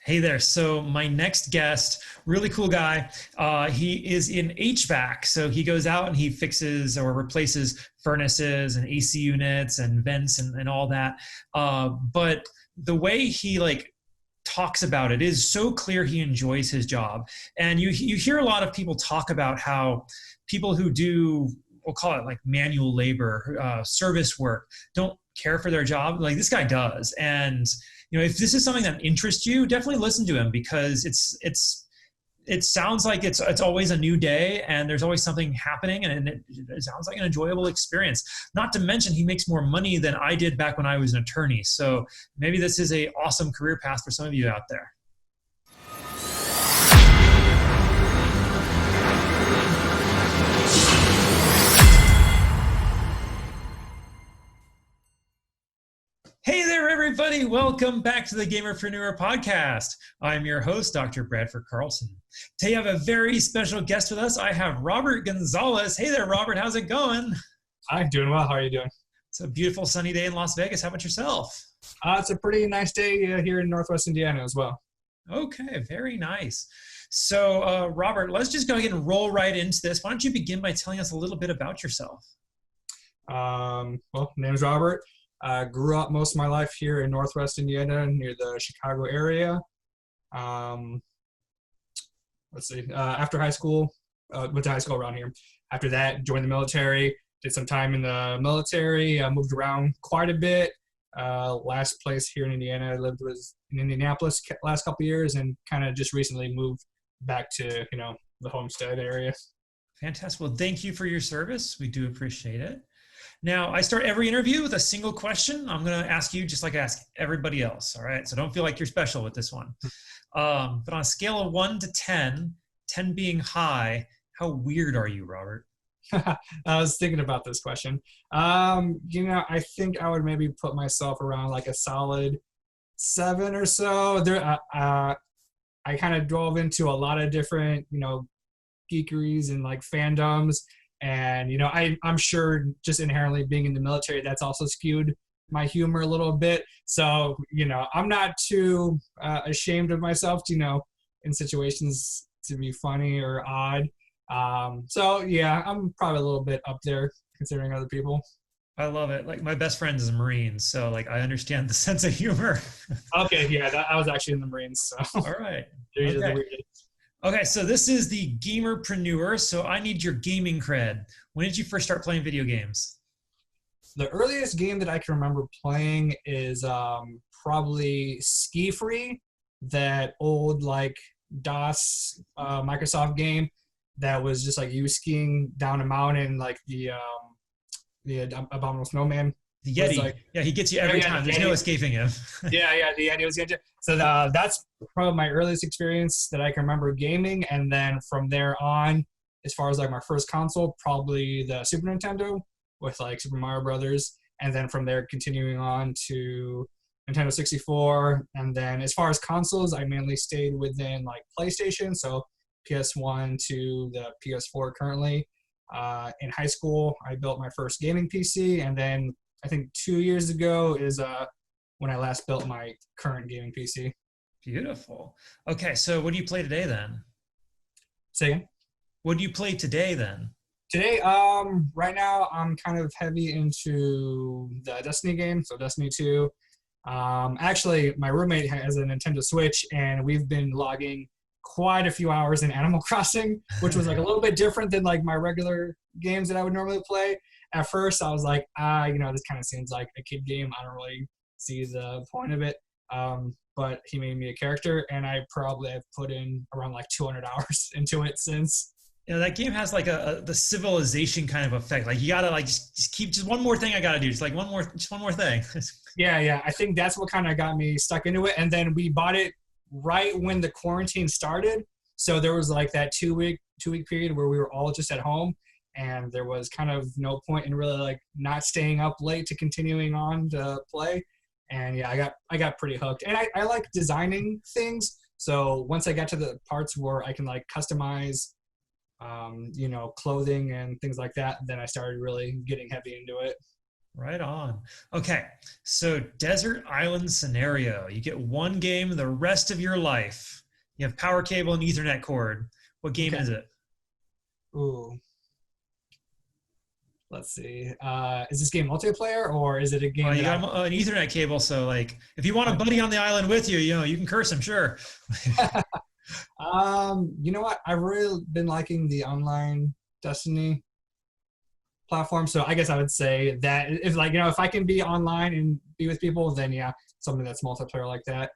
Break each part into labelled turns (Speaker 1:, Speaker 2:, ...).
Speaker 1: Hey there. So my next guest, really cool guy. He is in HVAC. So he goes out and he fixes or replaces furnaces and AC units and vents and all that. But the way he talks about it is so clear he enjoys his job. And you hear a lot of people talk about how people who do, we'll call it like manual labor, service work, don't care for their job. Like this guy does. And if this is something that interests you, definitely listen to him, because it sounds like it's always a new day and there's always something happening, and it sounds like an enjoyable experience. Not to mention he makes more money than I did back when I was an attorney. So maybe this is a awesome career path for some of you out there. Hey there, everybody. Welcome back to the Gamerpreneur podcast. I'm your host, Dr. Bradford Carlton. Today I have a very special guest with us. I have Robert Gonzales. Hey there, Robert. How's it going?
Speaker 2: Hi, doing well. How are you doing?
Speaker 1: It's a beautiful sunny day in Las Vegas. How about yourself?
Speaker 2: It's a pretty nice day here in Northwest Indiana as well.
Speaker 1: Okay, very nice. So, Robert, let's just go ahead and roll right into this. Why don't you begin by telling us a little bit about yourself?
Speaker 2: Well, my name is Robert. Grew up most of my life here in Northwest Indiana near the Chicago area. After high school, went to high school around here. After that, joined the military, did some time in the military, moved around quite a bit. Last place here in Indiana I lived was in Indianapolis last couple of years, and kind of just recently moved back to, the Homestead area.
Speaker 1: Fantastic. Well, thank you for your service. We do appreciate it. Now, I start every interview with a single question. I'm going to ask you just like I ask everybody else, all right? So don't feel like you're special with this one. But on a scale of 1 to 10, 10 being high, how weird are you, Robert?
Speaker 2: I was thinking about this question. I think I would maybe put myself around like a solid 7 or so. I kind of dove into a lot of different, geekeries and like fandoms. And, I'm sure just inherently being in the military, that's also skewed my humor a little bit. So, I'm not too ashamed of myself, in situations to be funny or odd. So, yeah, I'm probably a little bit up there considering other people.
Speaker 1: I love it. Like my best friend is a Marine, so I understand the sense of humor.
Speaker 2: Okay, yeah, I was actually in the Marines. So.
Speaker 1: All right.
Speaker 2: Okay.
Speaker 1: Okay, so this is the Gamerpreneur, so I need your gaming cred. When did you first start playing video games?
Speaker 2: The earliest game that I can remember playing is probably Ski Free, that old DOS Microsoft game that was just like you skiing down a mountain, like the Abominable Snowman.
Speaker 1: The Yeti. He gets you every time. There's no escaping him.
Speaker 2: The Yeti was getting you. So that's probably my earliest experience that I can remember gaming. And then from there on, as far as my first console, probably the Super Nintendo with Super Mario Brothers. And then from there, continuing on to Nintendo 64. And then as far as consoles, I mainly stayed within PlayStation. So PS1 to the PS4 currently. In high school, I built my first gaming PC, and then I think 2 years ago is when I last built my current gaming PC.
Speaker 1: Beautiful. Okay, so what do you play today then?
Speaker 2: Say again?
Speaker 1: What do you play today then?
Speaker 2: Today, right now I'm kind of heavy into the Destiny game, so Destiny 2. Actually, my roommate has a Nintendo Switch, and we've been logging quite a few hours in Animal Crossing, which was a little bit different than my regular games that I would normally play. At first, I was like, this kind of seems like a kid game. I don't really see the point of it. But he made me a character, and I probably have put in around 200 hours into it since.
Speaker 1: That game has the civilization kind of effect. You gotta just keep just one more thing I gotta do. Just one more thing.
Speaker 2: Yeah. I think that's what kind of got me stuck into it. And then we bought it right when the quarantine started. So there was that two week period where we were all just at home. And there was kind of no point in really not staying up late to continuing on to play. And yeah, I got pretty hooked. And I like designing things. So once I got to the parts where I can customize, clothing and things like that, then I started really getting heavy into it.
Speaker 1: Right on. Okay, so desert island scenario. You get one game the rest of your life. You have power cable and Ethernet cord. What game
Speaker 2: Okay.
Speaker 1: is it?
Speaker 2: Ooh. Let's see. Is this game multiplayer or is it a
Speaker 1: Well,
Speaker 2: game
Speaker 1: you
Speaker 2: that
Speaker 1: got an Ethernet cable, so like if you want a buddy on the island with you, you can curse him, sure.
Speaker 2: you know what? I've really been liking the online Destiny platform. So I guess I would say that if like, if I can be online and be with people, then yeah, something that's multiplayer like that.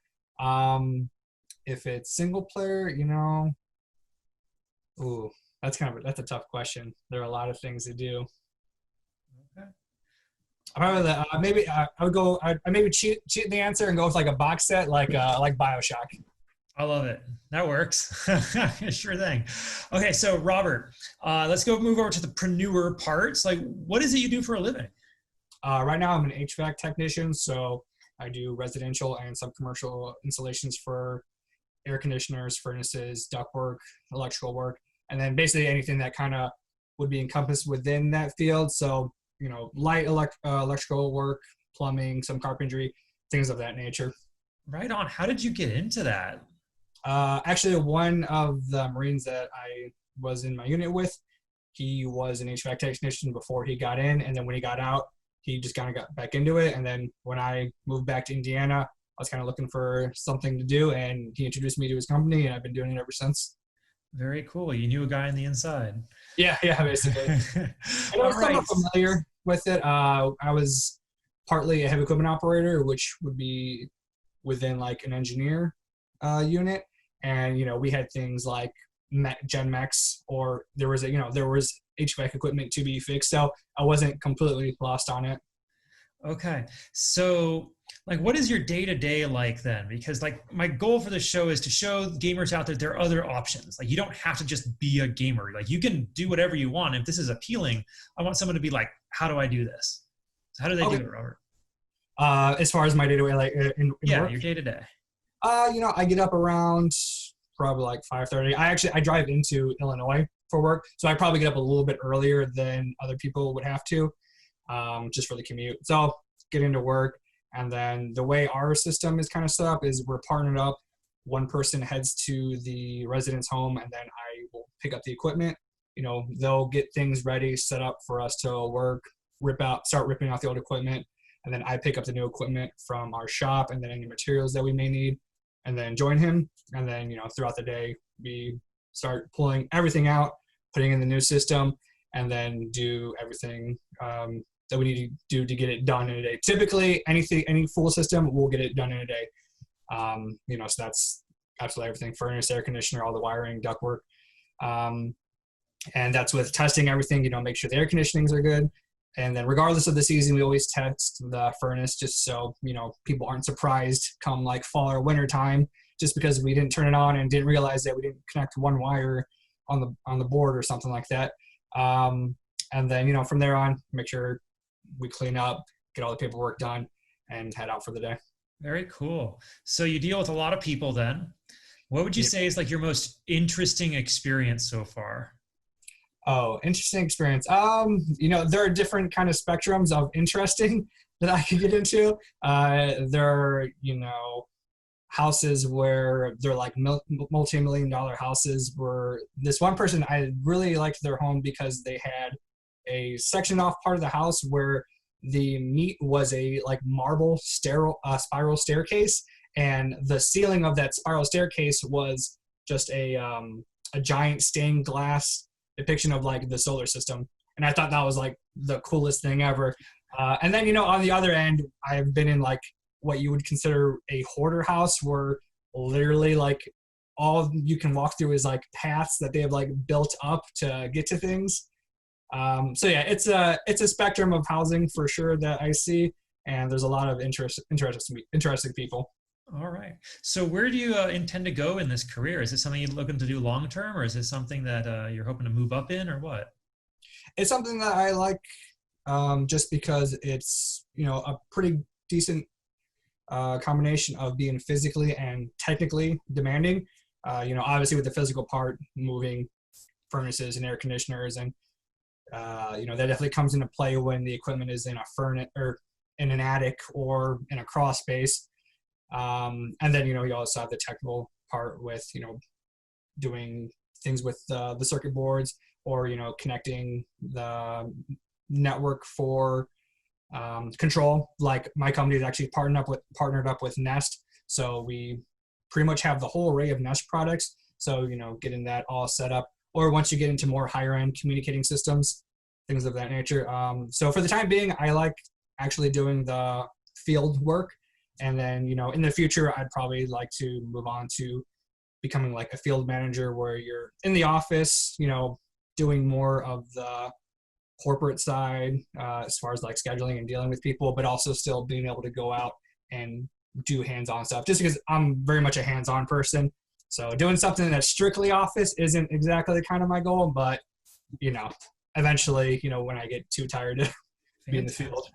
Speaker 2: If it's single player, ooh, that's a tough question. There are a lot of things to do.
Speaker 1: Okay.
Speaker 2: Probably maybe I would go. I maybe cheat the answer and go with like a box set, like Bioshock.
Speaker 1: I love it. That works. Sure thing. Okay, so Robert, let's move over to the preneur parts. Like, what is it you do for a living?
Speaker 2: Right now, I'm an HVAC technician, so I do residential and some commercial installations for air conditioners, furnaces, ductwork, electrical work, and then basically anything that kind of would be encompassed within that field. So, light electrical work, plumbing, some carpentry, things of that nature.
Speaker 1: Right on. How did you get into that?
Speaker 2: Actually, one of the Marines that I was in my unit with, he was an HVAC technician before he got in, and then when he got out, he just kind of got back into it. And then when I moved back to Indiana, I was kind of looking for something to do, and he introduced me to his company, and I've been doing it ever since.
Speaker 1: Very cool. You knew a guy on the inside.
Speaker 2: Yeah, basically. And I
Speaker 1: All
Speaker 2: was
Speaker 1: right.
Speaker 2: somewhat familiar with it. I was partly a heavy equipment operator, which would be within like an engineer unit. And, we had things like Gen Mechs, or there was HVAC equipment to be fixed. So I wasn't completely lost on it.
Speaker 1: Okay. So, like, what is your day to day like then? Because, like, my goal for the show is to show gamers out there are other options. Like, you don't have to just be a gamer. Like, you can do whatever you want. If this is appealing, I want someone to be like, how do I do this? So how do they do it, Robert?
Speaker 2: As far as my day to day, like in
Speaker 1: Yeah,
Speaker 2: work,
Speaker 1: your day to day.
Speaker 2: I get up around probably like 5:30. I drive into Illinois for work, so I probably get up a little bit earlier than other people would have to, just for the commute. So I'll get into work, and then the way our system is kind of set up is we're partnered up. One person heads to the resident's home, and then I will pick up the equipment. They'll get things ready, set up for us to work, start ripping out the old equipment, and then I pick up the new equipment from our shop, and then any materials that we may need, and then join him. And then, throughout the day, we start pulling everything out, putting in the new system, and then do everything that we need to do to get it done in a day. Typically, any full system, we'll get it done in a day. So that's absolutely everything: furnace, air conditioner, all the wiring, ductwork. And that's with testing everything, make sure the air conditionings are good. And then regardless of the season, we always test the furnace just so, people aren't surprised come like fall or winter time, just because we didn't turn it on and didn't realize that we didn't connect one wire on the board or something like that. And then, from there on, make sure we clean up, get all the paperwork done, and head out for the day.
Speaker 1: Very cool. So you deal with a lot of people then. What would you say is like your most interesting experience so far?
Speaker 2: Oh, interesting experience. There are different kind of spectrums of interesting that I could get into. There are, houses where they're like multi-million dollar houses where this one person, I really liked their home because they had a section off part of the house where the meat was a like marble spiral staircase, and the ceiling of that spiral staircase was just a giant stained glass depiction of like the solar system. And I thought that was like the coolest thing ever. And then, on the other end, I've been in like what you would consider a hoarder house where literally like all you can walk through is like paths that they have like built up to get to things. So yeah, it's a spectrum of housing for sure that I see. And there's a lot of interesting people.
Speaker 1: All right. So where do you intend to go in this career? Is it something you're looking to do long term, or is it something that you're hoping to move up in, or what?
Speaker 2: It's something that I like, just because it's a pretty decent combination of being physically and technically demanding. Obviously with the physical part, moving furnaces and air conditioners and That definitely comes into play when the equipment is in a furnace or in an attic or in a crawl space. And then, you also have the technical part with, doing things with the circuit boards or, connecting the network for control. Like my company is actually partnered up with Nest. So we pretty much have the whole array of Nest products. So, getting that all set up, or once you get into more higher end communicating systems, things of that nature. So for the time being, I like actually doing the field work. And then, in the future, I'd probably like to move on to becoming like a field manager where you're in the office, doing more of the corporate side as far as like scheduling and dealing with people, but also still being able to go out and do hands-on stuff, just because I'm very much a hands-on person. So doing something that's strictly office isn't exactly kind of my goal, but eventually, when I get too tired to be in the field.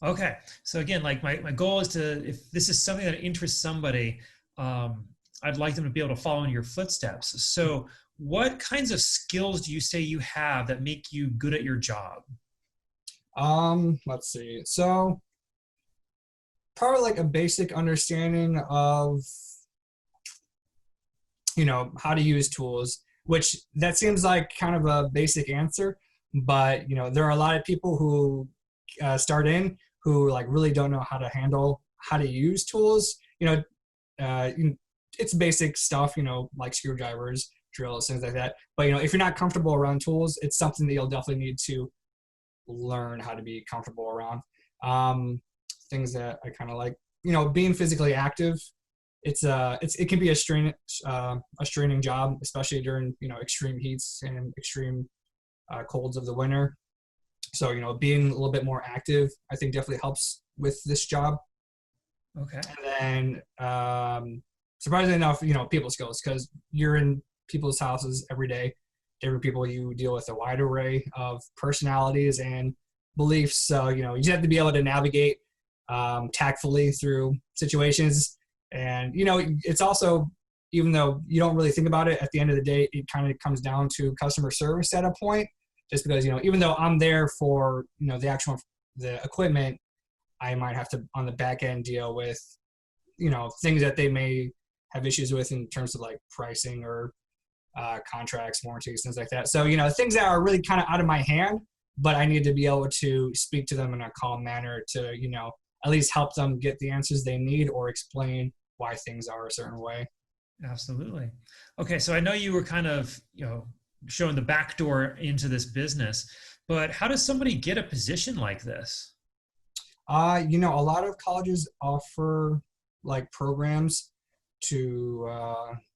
Speaker 1: Okay. So again, like my goal is to, if this is something that interests somebody, I'd like them to be able to follow in your footsteps. So what kinds of skills do you say you have that make you good at your job?
Speaker 2: Let's see. So probably like a basic understanding of, how to use tools, which that seems like kind of a basic answer, but, there are a lot of people who start in who like really don't know how to use tools. It's basic stuff, like screwdrivers, drills, things like that. But, if you're not comfortable around tools, it's something that you'll definitely need to learn how to be comfortable around. Things that I kind of like, being physically active. It can be a straining job, especially during, extreme heats and extreme colds of the winter. So, being a little bit more active, I think definitely helps with this job.
Speaker 1: Okay.
Speaker 2: And then, surprisingly enough, people skills, because you're in people's houses every day. Different people, you deal with a wide array of personalities and beliefs. So, you just have to be able to navigate tactfully through situations. And, it's also, even though you don't really think about it, at the end of the day, it kind of comes down to customer service at a point. Just because, even though I'm there for, the equipment, I might have to, on the back end, deal with, things that they may have issues with in terms of like pricing or contracts, warranties, things like that. So, things that are really kind of out of my hand, but I need to be able to speak to them in a calm manner to, at least help them get the answers they need or explain why things are a certain way.
Speaker 1: Absolutely. Okay. So I know you were kind of, showing the back door into this business, but how does somebody get a position like this?
Speaker 2: A lot of colleges offer like programs to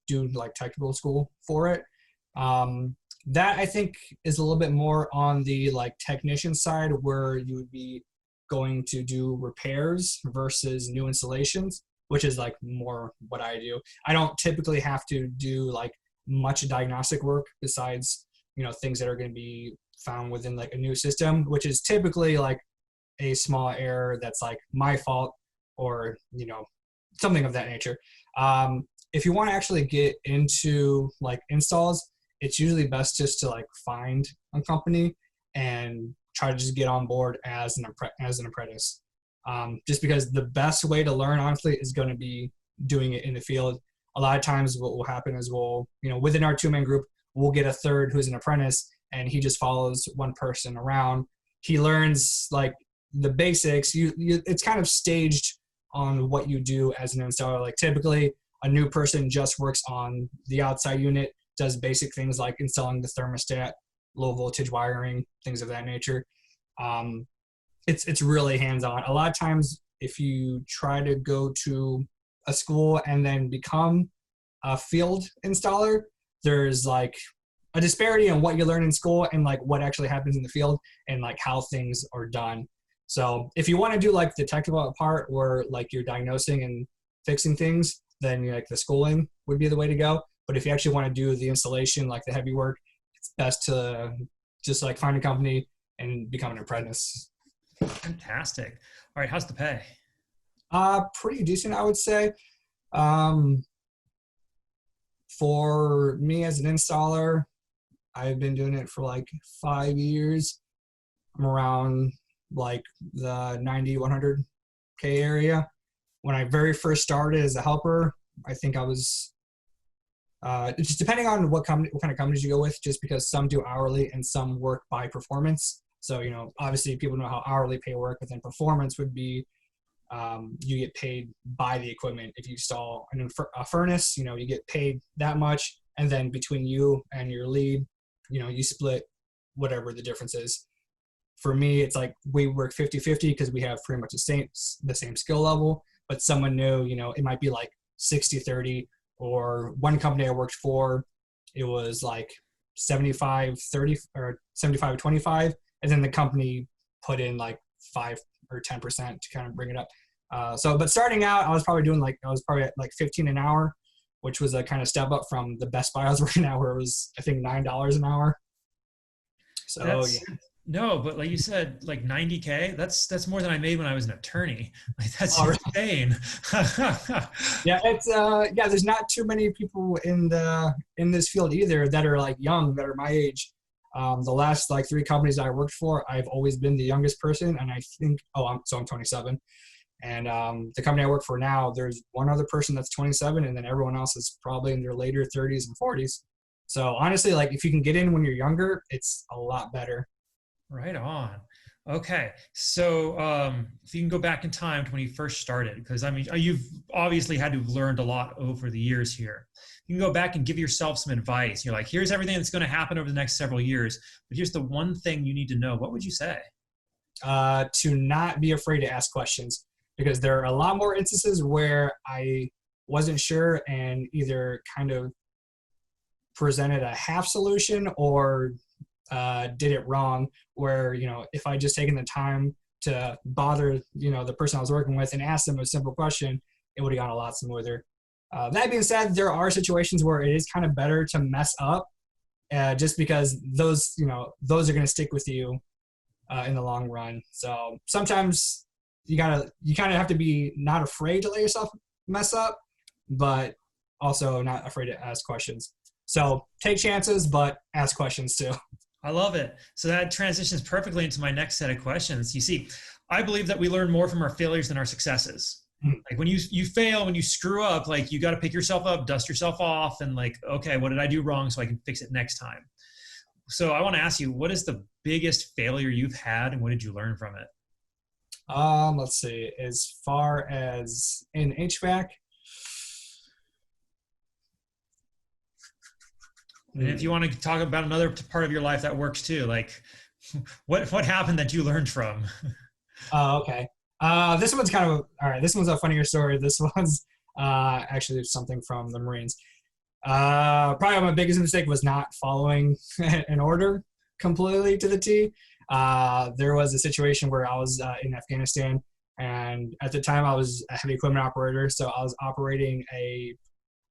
Speaker 2: do like technical school for it. That I think is a little bit more on the like technician side, where you would be going to do repairs versus new installations, which is like more what I do. I don't typically have to do like much diagnostic work besides, things that are going to be found within like a new system, which is typically like a small error that's like my fault or, something of that nature. If you want to actually get into like installs, it's usually best just to like find a company and try to just get on board as an apprentice. Just because the best way to learn, honestly, is going to be doing it in the field. A lot of times what will happen is within our 2-man group, we'll get a third who's an apprentice, and he just follows one person around. He learns like the basics. It's kind of staged on what you do as an installer. Like typically a new person just works on the outside unit, does basic things like installing the thermostat, low voltage wiring, things of that nature. It's really hands-on. A lot of times if you try to go to a school and then become a field installer, there's like a disparity in what you learn in school and like what actually happens in the field and like how things are done. So if you want to do like the technical part where like you're diagnosing and fixing things, then like the schooling would be the way to go. But if you actually want to do the installation, like the heavy work, it's best to just like find a company and become an apprentice.
Speaker 1: Fantastic. All right. How's the pay?
Speaker 2: Pretty decent, I would say. For me as an installer, I've been doing it for like 5 years. I'm around like the 90, 100K area. When I very first started as a helper, I think I was, it's just depending on what kind of companies you go with, just because some do hourly and some work by performance. So, obviously people know how hourly pay work, but then performance would be, you get paid by the equipment. If you install a furnace, you get paid that much. And then between you and your lead, you split whatever the difference is. For me, it's like we work 50-50 because we have pretty much the same skill level, but someone new, it might be like 60-30, or one company I worked for, it was like 75-30 or 75-25. And then the company put in like 5 or 10% to kind of bring it up. But starting out, I was probably at like 15 an hour, which was a kind of step up from the Best Buy I was working at, where it was, I think, $9 an hour. So yeah.
Speaker 1: No, but like you said, like 90K, that's more than I made when I was an attorney. Like that's insane.
Speaker 2: Yeah, it's there's not too many people in this field either that are like young, that are my age. The last like 3 companies I worked for, I've always been the youngest person, and I think I'm 27. And the company I work for now, there's one other person that's 27, and then everyone else is probably in their later 30s and 40s. So honestly, like if you can get in when you're younger, it's a lot better.
Speaker 1: Right on. Okay. So if you can go back in time to when you first started, because I mean, you've obviously had to have learned a lot over the years here. You can go back and give yourself some advice. You're like, here's everything that's going to happen over the next several years, but here's the one thing you need to know. What would you say?
Speaker 2: To not be afraid to ask questions, because there are a lot more instances where I wasn't sure and either kind of presented a half solution or did it wrong, where, if I just taken the time to bother, the person I was working with and ask them a simple question, it would have gone a lot smoother. That being said, there are situations where it is kind of better to mess up, just because those are going to stick with you in the long run. So sometimes you kind of have to be not afraid to let yourself mess up, but also not afraid to ask questions. So take chances, but ask questions too.
Speaker 1: I love it. So that transitions perfectly into my next set of questions. You see, I believe that we learn more from our failures than our successes. Like when you fail, when you screw up, like you got to pick yourself up, dust yourself off, and like, okay, what did I do wrong so I can fix it next time? So I want to ask you, what is the biggest failure you've had, and what did you learn from it?
Speaker 2: Let's see. As far as in HVAC,
Speaker 1: and if you want to talk about another part of your life that works too, like what happened that you learned from?
Speaker 2: Okay. This one's all right. This one's a funnier story. This one's actually something from the Marines. Probably my biggest mistake was not following an order completely to the T. There was a situation where I was in Afghanistan, and at the time I was a heavy equipment operator, so I was operating a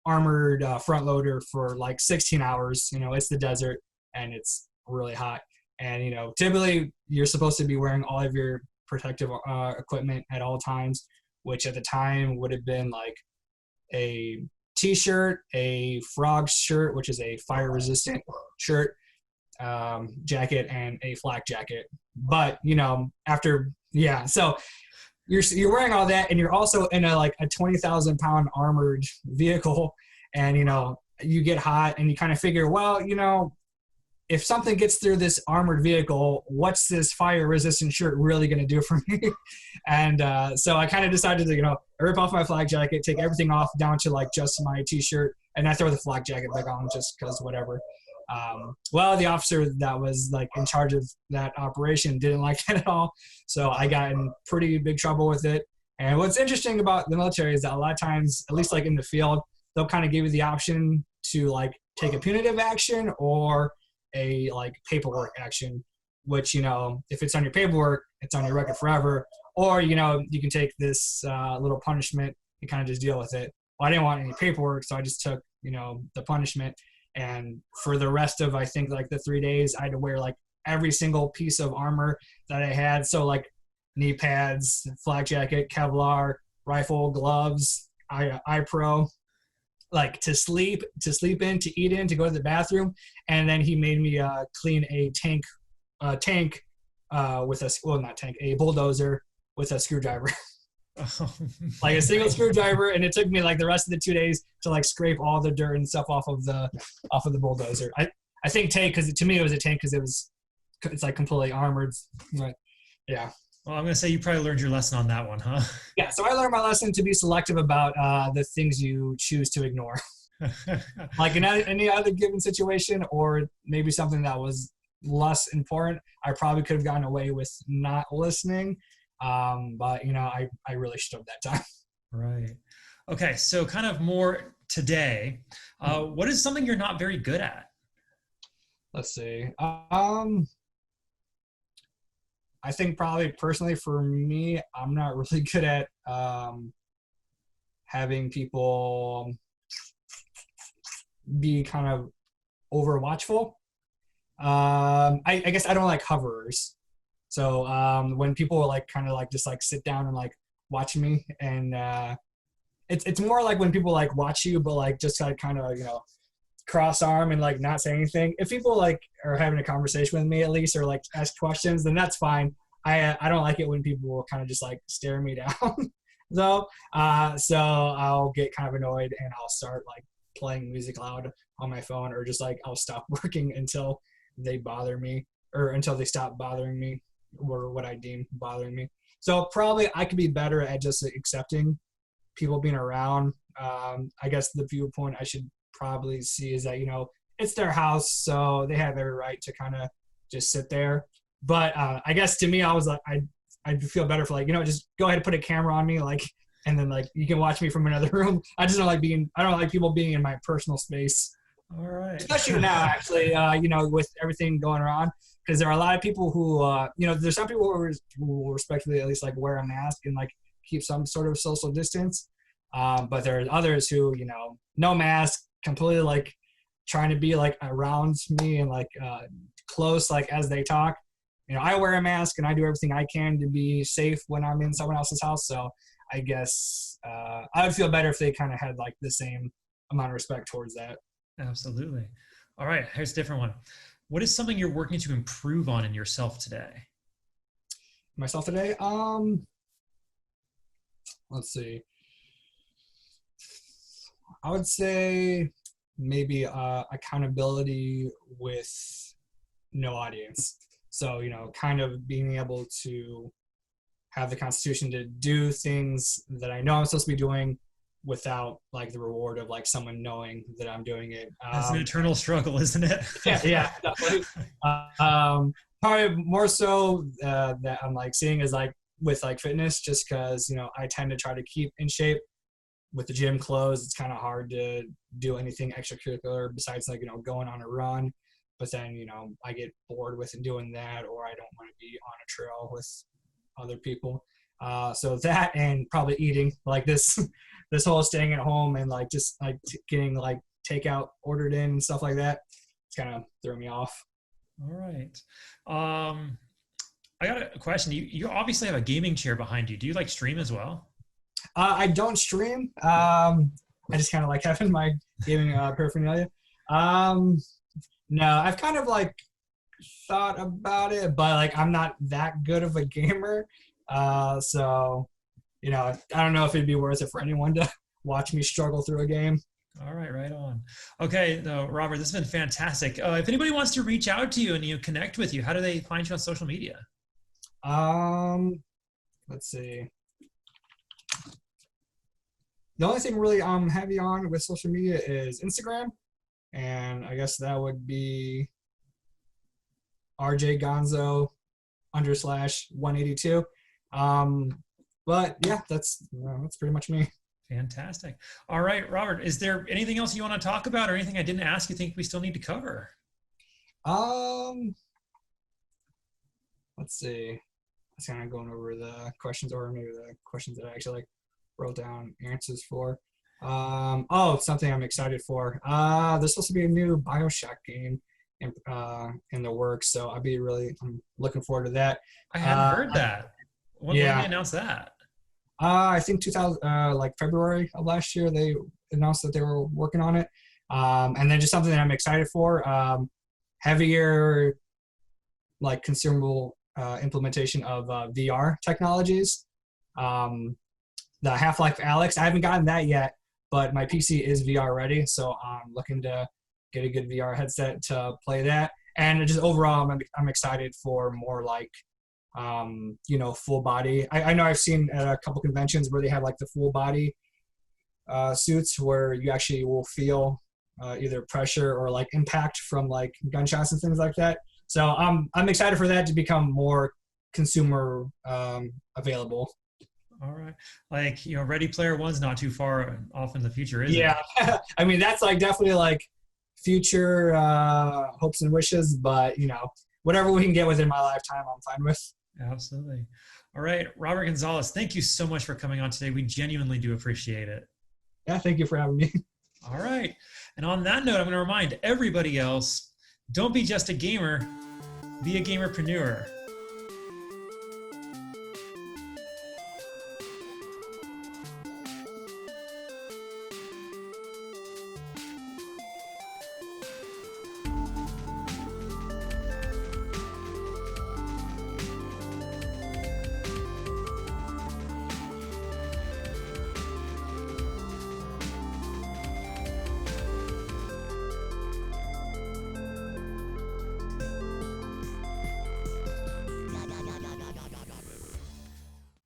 Speaker 2: armored front loader for like 16 hours. It's the desert and it's really hot, and typically you're supposed to be wearing all of your protective equipment at all times, which at the time would have been like a t-shirt, a frog shirt, which is a fire resistant shirt, jacket, and a flak jacket. But so you're wearing all that, and you're also in a 20,000 pound armored vehicle, and you get hot, and you kind of figure, well, if something gets through this armored vehicle, what's this fire resistant shirt really going to do for me? And so I kind of decided to rip off my flak jacket, take everything off down to like just my t-shirt, and I throw the flak jacket back on just because whatever. Well, the officer that was like in charge of that operation didn't like that at all. So I got in pretty big trouble with it. And what's interesting about the military is that a lot of times, at least like in the field, they'll kind of give you the option to like take a punitive action or a like paperwork action, which, if it's on your paperwork, it's on your record forever. Or, you can take this little punishment and kind of just deal with it. Well, I didn't want any paperwork, so I just took, the punishment. And for the rest of, I think, like the 3 days, I had to wear like every single piece of armor that I had. So like knee pads, flak jacket, Kevlar, rifle, gloves, eye pro. like to sleep in, to eat in, to go to the bathroom, and then he made me clean a tank with a bulldozer with a screwdriver.
Speaker 1: Oh,
Speaker 2: Like a single
Speaker 1: man.
Speaker 2: screwdriver, and it took me like the rest of the 2 days to like scrape all the dirt and stuff off of the bulldozer. I think tank, because to me it was a tank because it's like completely armored. But yeah.
Speaker 1: Well, I'm gonna say you probably learned your lesson on that one, huh?
Speaker 2: Yeah, so I learned my lesson to be selective about the things you choose to ignore. Like in any other given situation, or maybe something that was less important, I probably could have gotten away with not listening. But I really should have that time.
Speaker 1: Right. Okay, so kind of more today. What is something you're not very good at?
Speaker 2: Let's see. I think probably personally for me, I'm not really good at having people be kind of over watchful. I guess I don't like hoverers. So when people like kind of like just like sit down and like watch me, and it's more like when people like watch you, but like just like kind of cross arm and like not say anything. If people like are having a conversation with me at least, or like ask questions, then that's fine. I don't like it when people kind of just like stare me down though. So I'll get kind of annoyed and I'll start like playing music loud on my phone, or just like I'll stop working until they bother me, or until they stop bothering me, or what I deem bothering me. So probably I could be better at just accepting people being around. I guess the viewpoint I should probably see is that, it's their house, so they have every right to kind of just sit there. But I guess to me, I was like, I'd feel better for like, just go ahead and put a camera on me, like, and then like you can watch me from another room. I don't like people being in my personal space.
Speaker 1: All right.
Speaker 2: Especially now, actually, with everything going on, because there are a lot of people who, there's some people who respectfully at least like wear a mask and like keep some sort of social distance. But there are others who, no mask, completely like trying to be like around me and like close, like as they talk. I wear a mask and I do everything I can to be safe when I'm in someone else's house. So I guess I would feel better if they kind of had like the same amount of respect towards that.
Speaker 1: Absolutely. All right, here's a different one. What is something you're working to improve on in yourself today?
Speaker 2: Myself today? Let's see. I would say maybe accountability with no audience. So, kind of being able to have the constitution to do things that I know I'm supposed to be doing without like the reward of like someone knowing that I'm doing it.
Speaker 1: That's an eternal struggle, isn't it?
Speaker 2: yeah, definitely. Probably more so that I'm like seeing is like with like fitness, just because, I tend to try to keep in shape. With the gym closed, it's kind of hard to do anything extracurricular besides like, going on a run. But then, I get bored with doing that, or I don't want to be on a trail with other people. So that, and probably eating like this whole staying at home and like just like getting like takeout ordered in and stuff like that. It's kind of threw me off.
Speaker 1: All right. I got a question. You obviously have a gaming chair behind you. Do you like stream as well?
Speaker 2: I don't stream. I just kind of like having my gaming paraphernalia. No, I've kind of like thought about it, but like I'm not that good of a gamer. So, I don't know if it'd be worth it for anyone to watch me struggle through a game.
Speaker 1: All right, right on. Okay, no, Robert, this has been fantastic. If anybody wants to reach out to you and connect with you, how do they find you on social media?
Speaker 2: Let's see. The only thing really I'm heavy on with social media is Instagram, and I guess that would be RJGonzo_182. But yeah, that's pretty much me.
Speaker 1: Fantastic. All right, Robert, is there anything else you want to talk about, or anything I didn't ask you think we still need to cover?
Speaker 2: Let's see. I was kind of going over the questions, or maybe the questions that I actually like wrote down answers for. Something I'm excited for. There's supposed to be a new BioShock game in the works, so I'm looking forward to that.
Speaker 1: I hadn't heard that. When did they announce that?
Speaker 2: I think 2000, like February of last year, they announced that they were working on it. And then just something that I'm excited for, heavier, like consumable implementation of VR technologies. The Half-Life Alyx, I haven't gotten that yet, but my PC is VR ready, so I'm looking to get a good VR headset to play that. And just overall, I'm excited for more like, full body. I know I've seen at a couple conventions where they have like the full body suits where you actually will feel either pressure or like impact from like gunshots and things like that. So I'm excited for that to become more consumer available.
Speaker 1: All right. Like, Ready Player One's not too far off in the future, is it?
Speaker 2: Yeah. I mean, that's like definitely like future hopes and wishes, but whatever we can get within my lifetime, I'm fine with.
Speaker 1: Absolutely. All right. Robert Gonzales, thank you so much for coming on today. We genuinely do appreciate it.
Speaker 2: Yeah. Thank you for having me.
Speaker 1: All right. And on that note, I'm going to remind everybody else, don't be just a gamer, be a gamerpreneur.